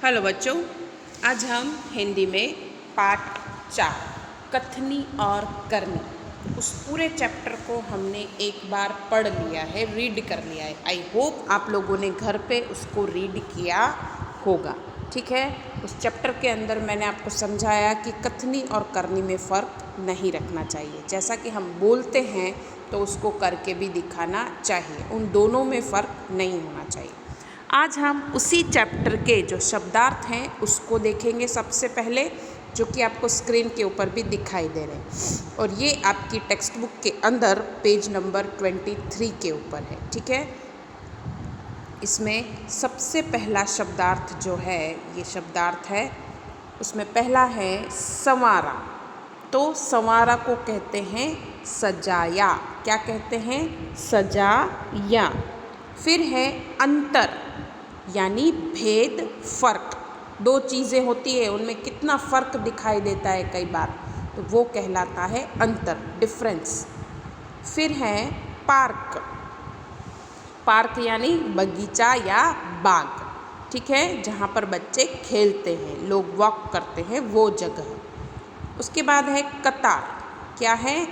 Hello बच्चों, आज हम हिंदी में पाठ 4 कथनी और करनी उस पूरे चैप्टर को हमने एक बार पढ़ लिया है, रीड कर लिया है। आई होप आप लोगों ने घर पे उसको रीड किया होगा। ठीक है, उस चैप्टर के अंदर मैंने आपको समझाया कि कथनी और करनी में फ़र्क नहीं रखना चाहिए। जैसा कि हम बोलते हैं तो उसको करके भी दिखाना चाहिए, उन दोनों में फ़र्क नहीं होना चाहिए। आज हम उसी चैप्टर के जो शब्दार्थ हैं उसको देखेंगे सबसे पहले, जो कि आपको स्क्रीन के ऊपर भी दिखाई दे रहे हैं, और ये आपकी टेक्स्ट बुक के अंदर पेज नंबर 23 के ऊपर है। ठीक है, इसमें सबसे पहला शब्दार्थ जो है, ये शब्दार्थ है, उसमें पहला है संवारा। तो संवारा को कहते हैं सजाया। क्या कहते हैं? सजाया। फिर है अंतर, यानी भेद, फर्क। दो चीज़ें होती है, उनमें कितना फ़र्क दिखाई देता है कई बार, तो वो कहलाता है अंतर, डिफरेंस। फिर है पार्क। पार्क यानी बगीचा या बाग। ठीक है, जहाँ पर बच्चे खेलते हैं, लोग वॉक करते हैं, वो जगह। उसके बाद है कतार। क्या है?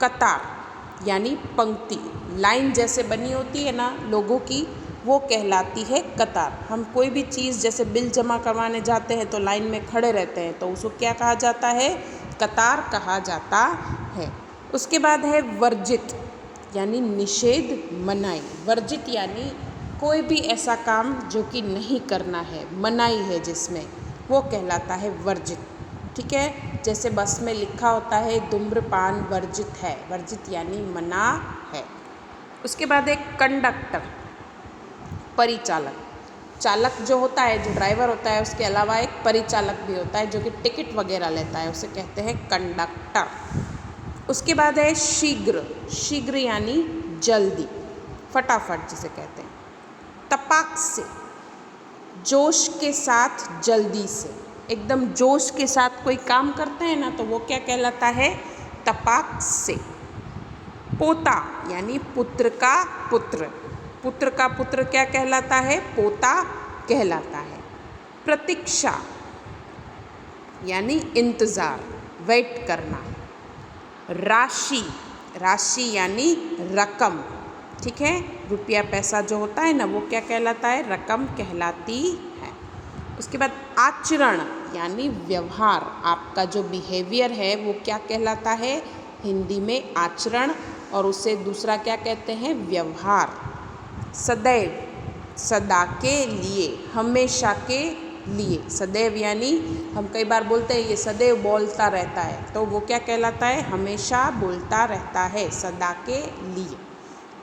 कतार यानी पंक्ति, लाइन जैसे बनी होती है ना लोगों की, वो कहलाती है कतार। हम कोई भी चीज़ जैसे बिल जमा करवाने जाते हैं तो लाइन में खड़े रहते हैं, तो उसको क्या कहा जाता है? कतार कहा जाता है। उसके बाद है वर्जित, यानी निषेध, मनाही। वर्जित यानी कोई भी ऐसा काम जो कि नहीं करना है, मनाही है जिसमें, वो कहलाता है वर्जित। ठीक है, जैसे बस में लिखा होता है धूम्रपान वर्जित है, वर्जित यानी मना है। उसके बाद एक कंडक्टर, परिचालक। चालक जो होता है, जो ड्राइवर होता है, उसके अलावा एक परिचालक भी होता है जो कि टिकट वगैरह लेता है, उसे कहते हैं कंडक्टर। उसके बाद है शीघ्र। शीघ्र यानी जल्दी, फटाफट जिसे कहते हैं। तपाक से, जोश के साथ, जल्दी से, एकदम जोश के साथ कोई काम करते हैं ना, तो वो क्या कहलाता है? तपाक से। पोता यानी पुत्र का पुत्र। पुत्र का पुत्र क्या कहलाता है? पोता कहलाता है। प्रतीक्षा यानी इंतज़ार, वेट करना। राशि, राशि यानी रकम। ठीक है, रुपया पैसा जो होता है ना, वो क्या कहलाता है? रकम कहलाती है। उसके बाद आचरण यानी व्यवहार, आपका जो बिहेवियर है वो क्या कहलाता है? हिंदी में आचरण, और उसे दूसरा क्या कहते हैं? व्यवहार। सदैव, सदा के लिए, हमेशा के लिए। सदैव यानी हम कई बार बोलते हैं ये सदैव बोलता रहता है, तो वो क्या कहलाता है? हमेशा बोलता रहता है, सदा के लिए।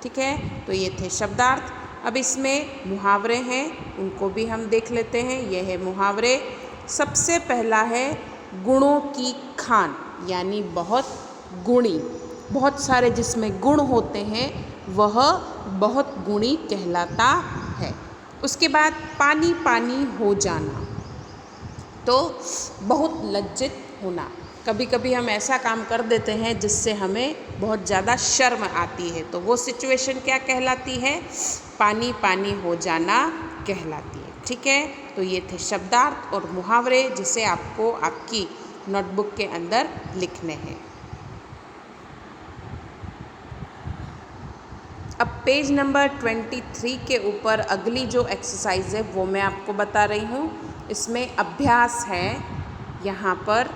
ठीक है, तो ये थे शब्दार्थ। अब इसमें मुहावरे हैं, उनको भी हम देख लेते हैं। यह है मुहावरे। सबसे पहला है गुणों की खान, यानी बहुत गुणी। बहुत सारे जिसमें गुण होते हैं वह बहुत गुणी कहलाता है। उसके बाद पानी पानी हो जाना, तो बहुत लज्जित होना। कभी कभी हम ऐसा काम कर देते हैं जिससे हमें बहुत ज़्यादा शर्म आती है, तो वो सिचुएशन क्या कहलाती है? पानी पानी हो जाना कहलाती है। ठीक है, तो ये थे शब्दार्थ और मुहावरे, जिसे आपको आपकी नोटबुक के अंदर लिखने हैं। अब पेज नंबर 23 के ऊपर अगली जो एक्सरसाइज है वो मैं आपको बता रही हूँ। इसमें अभ्यास है, यहाँ पर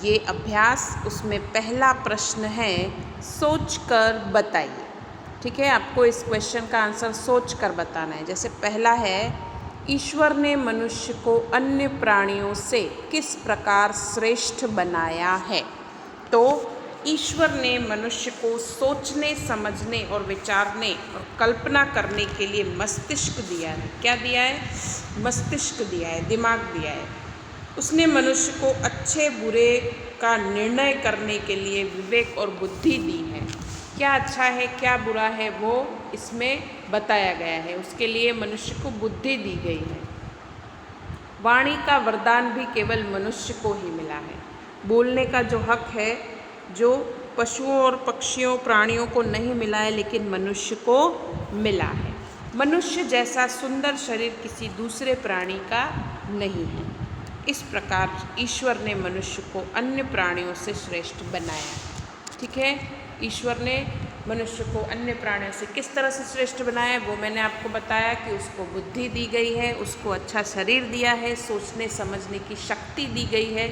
ये अभ्यास, उसमें पहला प्रश्न है सोच कर बताइए। ठीक है, आपको इस क्वेश्चन का आंसर सोच कर बताना है। जैसे पहला है, ईश्वर ने मनुष्य को अन्य प्राणियों से किस प्रकार श्रेष्ठ बनाया है? तो ईश्वर ने मनुष्य को सोचने, समझने और विचारने और कल्पना करने के लिए मस्तिष्क दिया है। क्या दिया है? मस्तिष्क दिया है, दिमाग दिया है। उसने मनुष्य को अच्छे बुरे का निर्णय करने के लिए विवेक और बुद्धि दी है। क्या अच्छा है, क्या बुरा है, वो इसमें बताया गया है। उसके लिए मनुष्य को बुद्धि दी गई है। वाणी का वरदान भी केवल मनुष्य को ही मिला है। बोलने का जो हक है, जो पशुओं और पक्षियों, प्राणियों को नहीं मिला है, लेकिन मनुष्य को मिला है। मनुष्य जैसा सुंदर शरीर किसी दूसरे प्राणी का नहीं है। इस प्रकार ईश्वर ने मनुष्य को अन्य प्राणियों से श्रेष्ठ बनाया। ठीक है, ईश्वर ने मनुष्य को अन्य प्राणियों से किस तरह से श्रेष्ठ बनाया है वो मैंने आपको बताया कि उसको बुद्धि दी गई है, उसको अच्छा शरीर दिया है, सोचने समझने की शक्ति दी गई है,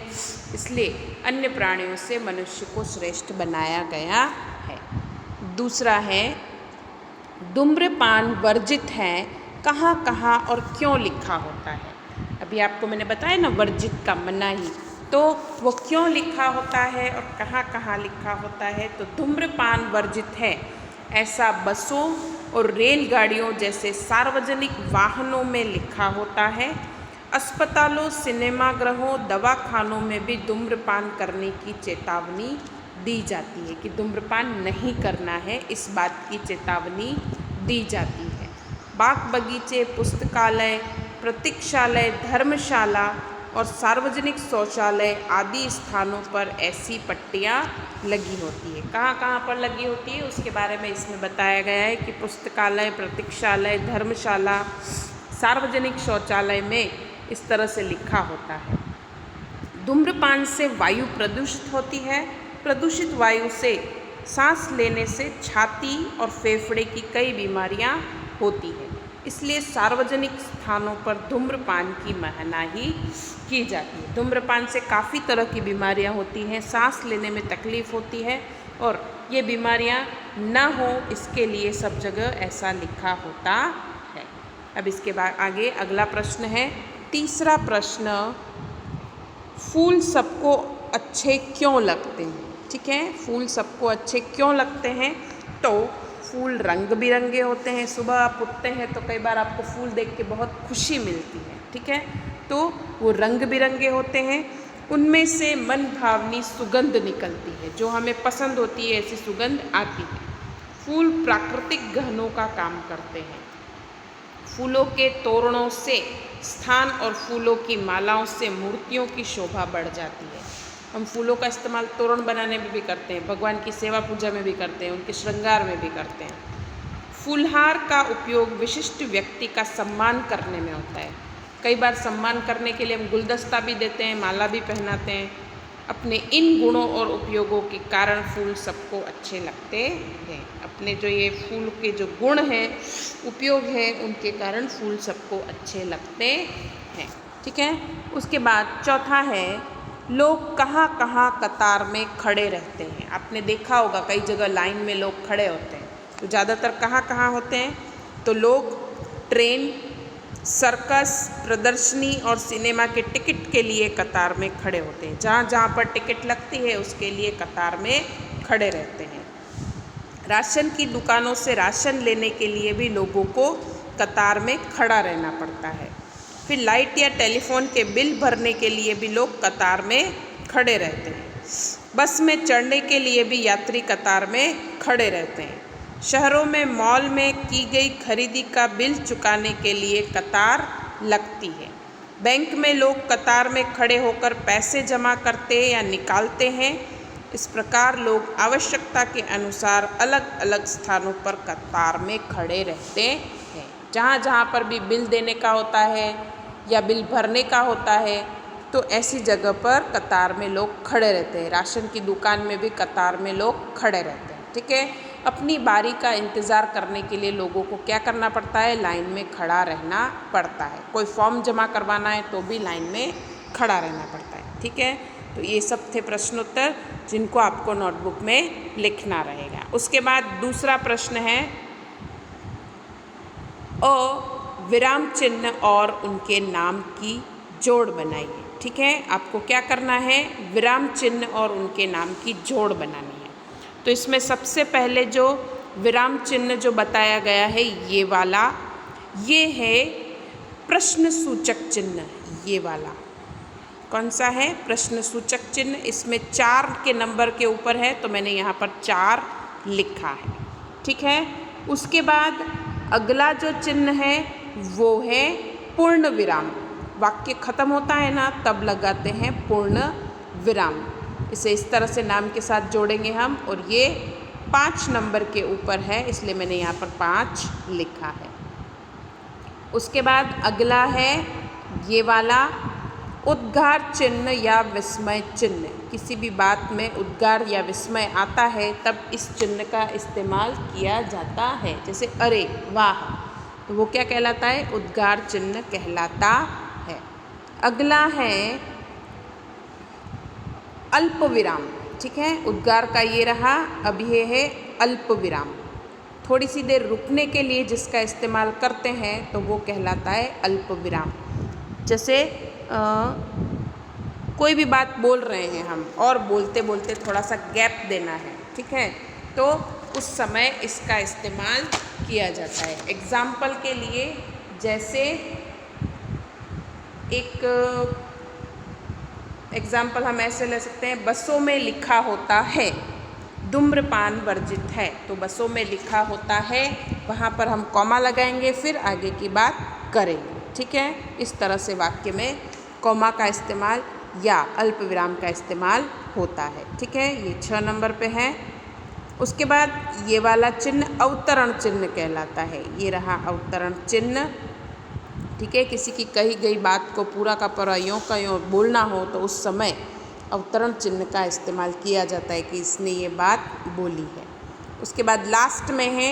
इसलिए अन्य प्राणियों से मनुष्य को श्रेष्ठ बनाया गया है। दूसरा है धूम्रपान वर्जित है, कहाँ कहाँ और क्यों लिखा होता है। अभी आपको मैंने बताया ना वर्जित का मनाही, तो वो क्यों लिखा होता है और कहाँ कहाँ लिखा होता है। तो धूम्रपान वर्जित है ऐसा बसों और रेलगाड़ियों जैसे सार्वजनिक वाहनों में लिखा होता है। अस्पतालों, सिनेमागृहों, दवाखानों में भी धूम्रपान करने की चेतावनी दी जाती है कि धूम्रपान नहीं करना है, इस बात की चेतावनी दी जाती है। बाग बगीचे, पुस्तकालय, प्रतीक्षालय, धर्मशाला और सार्वजनिक शौचालय आदि स्थानों पर ऐसी पट्टियाँ लगी होती है। कहाँ कहाँ पर लगी होती है उसके बारे में इसमें बताया गया है कि पुस्तकालय, प्रतीक्षालय, धर्मशाला, सार्वजनिक शौचालय में इस तरह से लिखा होता है। धूम्रपान से वायु प्रदूषित होती है। प्रदूषित वायु से सांस लेने से छाती और फेफड़े की कई बीमारियां होती है, इसलिए सार्वजनिक स्थानों पर धूम्रपान की मनाही की जाती है। धूम्रपान से काफ़ी तरह की बीमारियां होती हैं, सांस लेने में तकलीफ़ होती है और ये बीमारियां ना हो इसके लिए सब जगह ऐसा लिखा होता है। अब इसके बाद आगे अगला प्रश्न है, तीसरा प्रश्न, फूल सबको अच्छे क्यों लगते हैं। ठीक है, फूल सबको अच्छे क्यों लगते हैं। तो फूल रंग बिरंगे होते हैं। सुबह आप उठते हैं तो कई बार आपको फूल देख के बहुत खुशी मिलती है। ठीक है, तो वो रंग बिरंगे होते हैं, उनमें से मन भावनी सुगंध निकलती है, जो हमें पसंद होती है ऐसी सुगंध आती है। फूल प्राकृतिक गहनों का काम करते हैं। फूलों के तोरणों से स्थान और फूलों की मालाओं से मूर्तियों की शोभा बढ़ जाती है। हम फूलों का इस्तेमाल तोरण बनाने में भी करते हैं, भगवान की सेवा पूजा में भी करते हैं, उनके श्रृंगार में भी करते हैं। फूलहार का उपयोग विशिष्ट व्यक्ति का सम्मान करने में होता है। कई बार सम्मान करने के लिए हम गुलदस्ता भी देते हैं, माला भी पहनाते हैं। अपने इन गुणों और उपयोगों के कारण फूल सबको अच्छे लगते हैं। अपने जो ये फूल के जो गुण हैं, उपयोग हैं, उनके कारण फूल सबको अच्छे लगते हैं। ठीक है, उसके बाद चौथा है, लोग कहाँ कहाँ कतार में खड़े रहते हैं। आपने देखा होगा कई जगह लाइन में लोग खड़े होते हैं, तो ज़्यादातर कहाँ कहाँ होते हैं। तो लोग ट्रेन, सर्कस, प्रदर्शनी और सिनेमा के टिकट के लिए कतार में खड़े होते हैं। जहाँ जहाँ पर टिकट लगती है उसके लिए कतार में खड़े रहते हैं। राशन की दुकानों से राशन लेने के लिए भी लोगों को कतार में खड़ा रहना पड़ता है। फिर लाइट या टेलीफोन के बिल भरने के लिए भी लोग कतार में खड़े रहते हैं। बस में चढ़ने के लिए भी यात्री कतार में खड़े रहते हैं। शहरों में मॉल में की गई खरीदी का बिल चुकाने के लिए कतार लगती है। बैंक में लोग कतार में खड़े होकर पैसे जमा करते या निकालते हैं। इस प्रकार लोग आवश्यकता के अनुसार अलग अलग स्थानों पर कतार में खड़े रहते हैं। जहाँ जहाँ पर भी बिल देने का होता है या बिल भरने का होता है, तो ऐसी जगह पर कतार में लोग खड़े रहते हैं। राशन की दुकान में भी कतार में लोग खड़े रहते हैं। ठीक है, अपनी बारी का इंतज़ार करने के लिए लोगों को क्या करना पड़ता है, लाइन में खड़ा रहना पड़ता है। कोई फॉर्म जमा करवाना है तो भी लाइन में खड़ा रहना पड़ता है। ठीक है, तो ये सब थे प्रश्नोत्तर जिनको आपको नोटबुक में लिखना रहेगा। उसके बाद दूसरा प्रश्न है, विराम चिन्ह और उनके नाम की जोड़ बनाइए। ठीक है, आपको क्या करना है, विराम चिन्ह और उनके नाम की जोड़ बनानी है। तो इसमें सबसे पहले जो विराम चिन्ह जो बताया गया है ये वाला, ये है प्रश्न सूचक चिन्ह। ये वाला कौन सा है, प्रश्न सूचक चिन्ह। इसमें 4 के नंबर के ऊपर है, तो मैंने यहाँ पर 4 लिखा है। ठीक है, उसके बाद अगला जो चिन्ह है वो है पूर्ण विराम। वाक्य खत्म होता है ना, तब लगाते हैं पूर्ण विराम। इसे इस तरह से नाम के साथ जोड़ेंगे हम, और ये 5 नंबर के ऊपर है, इसलिए मैंने यहाँ पर 5 लिखा है। उसके बाद अगला है ये वाला उद्गार चिन्ह या विस्मय चिन्ह। किसी भी बात में उद्गार या विस्मय आता है तब इस चिन्ह का इस्तेमाल किया जाता है। जैसे अरे वाह, तो वो क्या कहलाता है? उद्गार चिन्ह कहलाता है। अगला है अल्प विराम। ठीक है, उद्गार का ये रहा। अब ये है अल्प विराम। थोड़ी सी देर रुकने के लिए जिसका इस्तेमाल करते हैं तो वो कहलाता है अल्प विराम। जैसे कोई भी बात बोल रहे हैं हम और बोलते बोलते थोड़ा सा गैप देना है, ठीक है, तो उस समय इसका इस्तेमाल किया जाता है। एग्ज़ाम्पल के लिए जैसे एक एग्ज़ाम्पल हम ऐसे ले सकते हैं, बसों में लिखा होता है धूम्रपान वर्जित है। तो बसों में लिखा होता है, वहाँ पर हम कॉमा लगाएंगे, फिर आगे की बात करेंगे। ठीक है, इस तरह से वाक्य में कॉमा का इस्तेमाल या अल्प विराम का इस्तेमाल होता है। ठीक है, ये 6 नंबर पे है। उसके बाद ये वाला चिन्ह अवतरण चिन्ह कहलाता है। ये रहा अवतरण चिन्ह। ठीक है, किसी की कही गई बात को पूरा का पूरा यों का यों बोलना हो तो उस समय अवतरण चिन्ह का इस्तेमाल किया जाता है कि इसने ये बात बोली है। उसके बाद लास्ट में है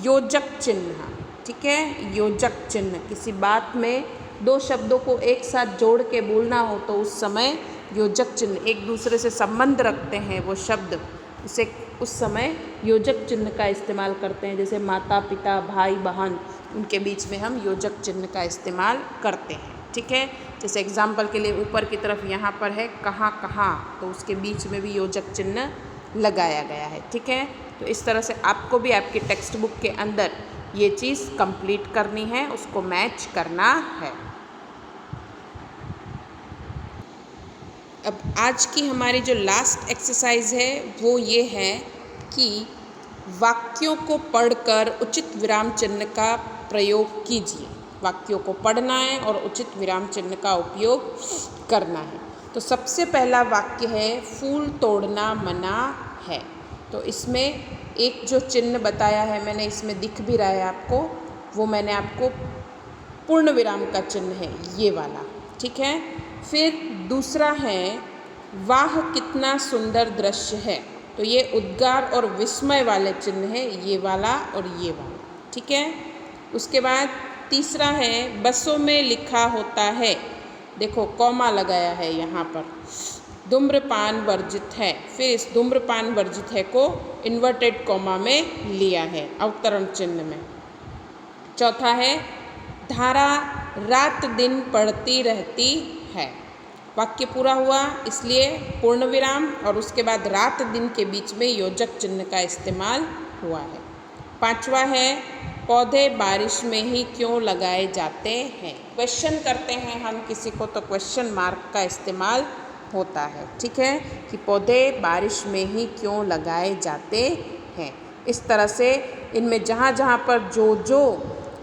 योजक चिन्ह। ठीक है, योजक चिन्ह, किसी बात में 2 शब्दों को एक साथ जोड़ के बोलना हो तो उस समय योजक चिन्ह, एक दूसरे से संबंध रखते हैं वो शब्द, उसे उस समय योजक चिन्ह का इस्तेमाल करते हैं। जैसे माता पिता भाई बहन, उनके बीच में हम योजक चिन्ह का इस्तेमाल करते हैं। ठीक है, जैसे एग्जाम्पल के लिए ऊपर की तरफ यहाँ पर है कहाँ कहाँ, तो उसके बीच में भी योजक चिन्ह लगाया गया है। ठीक है, तो इस तरह से आपको भी आपकी टेक्स्ट बुक के अंदर ये चीज़ कंप्लीट करनी है, उसको मैच करना है। अब आज की हमारी जो लास्ट एक्सरसाइज है वो ये है कि वाक्यों को पढ़कर उचित विराम चिन्ह का प्रयोग कीजिए। वाक्यों को पढ़ना है और उचित विराम चिन्ह का उपयोग करना है। तो सबसे पहला वाक्य है फूल तोड़ना मना है। तो इसमें एक जो चिन्ह बताया है मैंने, इसमें दिख भी रहा है आपको, वो मैंने आपको पूर्ण विराम का चिन्ह है ये वाला। ठीक है, फिर दूसरा है वाह कितना सुंदर दृश्य है। तो ये उद्गार और विस्मय वाले चिन्ह है, ये वाला और ये वाला। ठीक है, उसके बाद तीसरा है बसों में लिखा होता है, देखो कॉमा लगाया है यहाँ पर, धूम्रपान वर्जित है। फिर इस धूम्रपान वर्जित है को इन्वर्टेड कॉमा में लिया है अवतरण चिन्ह में। चौथा है धारा रात दिन पढ़ती रहती है। वाक्य पूरा हुआ, इसलिए पूर्ण विराम और उसके बाद रात दिन के बीच में योजक चिन्ह का इस्तेमाल हुआ है। पांचवा है पौधे बारिश में ही क्यों लगाए जाते हैं। क्वेश्चन करते हैं हम किसी को तो क्वेश्चन मार्क का इस्तेमाल होता है। ठीक है, कि पौधे बारिश में ही क्यों लगाए जाते हैं। इस तरह से इनमें जहाँ जहाँ पर जो जो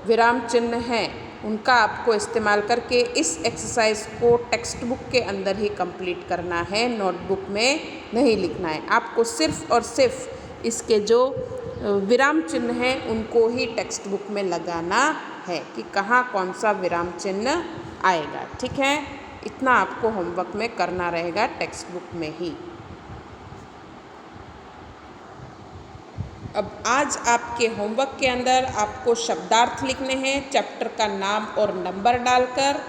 विराम चिन्ह हैं उनका आपको इस्तेमाल करके इस एक्सरसाइज को टेक्स्ट बुक के अंदर ही कंप्लीट करना है, नोटबुक में नहीं लिखना है। आपको सिर्फ और सिर्फ इसके जो विराम चिन्ह हैं उनको ही टेक्स्ट बुक में लगाना है कि कहाँ कौन सा विराम चिन्ह आएगा। ठीक है, इतना आपको होमवर्क में करना रहेगा टेक्स्ट बुक में ही। अब आज आपके होमवर्क के अंदर आपको शब्दार्थ लिखने हैं चैप्टर का नाम और नंबर डालकर।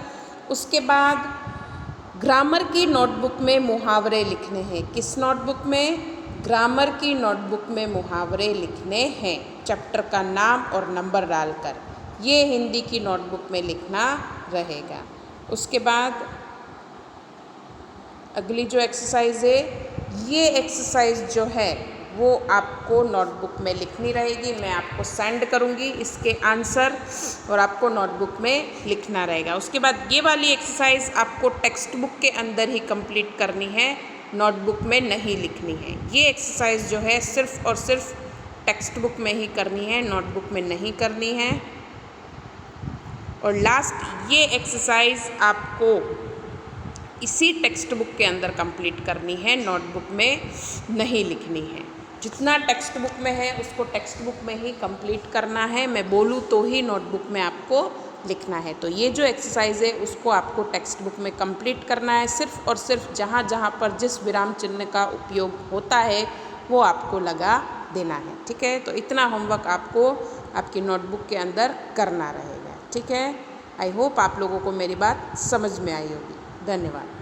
उसके बाद ग्रामर की नोटबुक में मुहावरे लिखने हैं। किस नोटबुक में? ग्रामर की नोटबुक में मुहावरे लिखने हैं चैप्टर का नाम और नंबर डालकर। ये हिंदी की नोटबुक में लिखना रहेगा। उसके बाद अगली जो एक्सरसाइज है, ये एक्सरसाइज जो है वो आपको नोटबुक में लिखनी रहेगी। मैं आपको सेंड करूँगी इसके आंसर और आपको नोटबुक में लिखना रहेगा। उसके बाद ये वाली एक्सरसाइज आपको टेक्स्ट बुक के अंदर ही कंप्लीट करनी है, नोटबुक में नहीं लिखनी है। ये एक्सरसाइज जो है सिर्फ और सिर्फ टेक्स्ट बुक में ही करनी है, नोटबुक में नहीं करनी है। और लास्ट ये एक्सरसाइज आपको इसी टेक्स्ट बुक के अंदर कंप्लीट करनी है, नोटबुक में नहीं लिखनी है। जितना टेक्स्ट बुक में है उसको टेक्स्ट बुक में ही कंप्लीट करना है। मैं बोलूँ तो ही नोटबुक में आपको लिखना है। तो ये जो एक्सरसाइज है उसको आपको टेक्स्ट बुक में कंप्लीट करना है। सिर्फ और सिर्फ जहाँ जहाँ पर जिस विराम चिन्ह का उपयोग होता है वो आपको लगा देना है। ठीक है, तो इतना होमवर्क आपको आपकी नोटबुक के अंदर करना रहेगा। ठीक है, आई होप आप लोगों को मेरी बात समझ में आई होगी। धन्यवाद।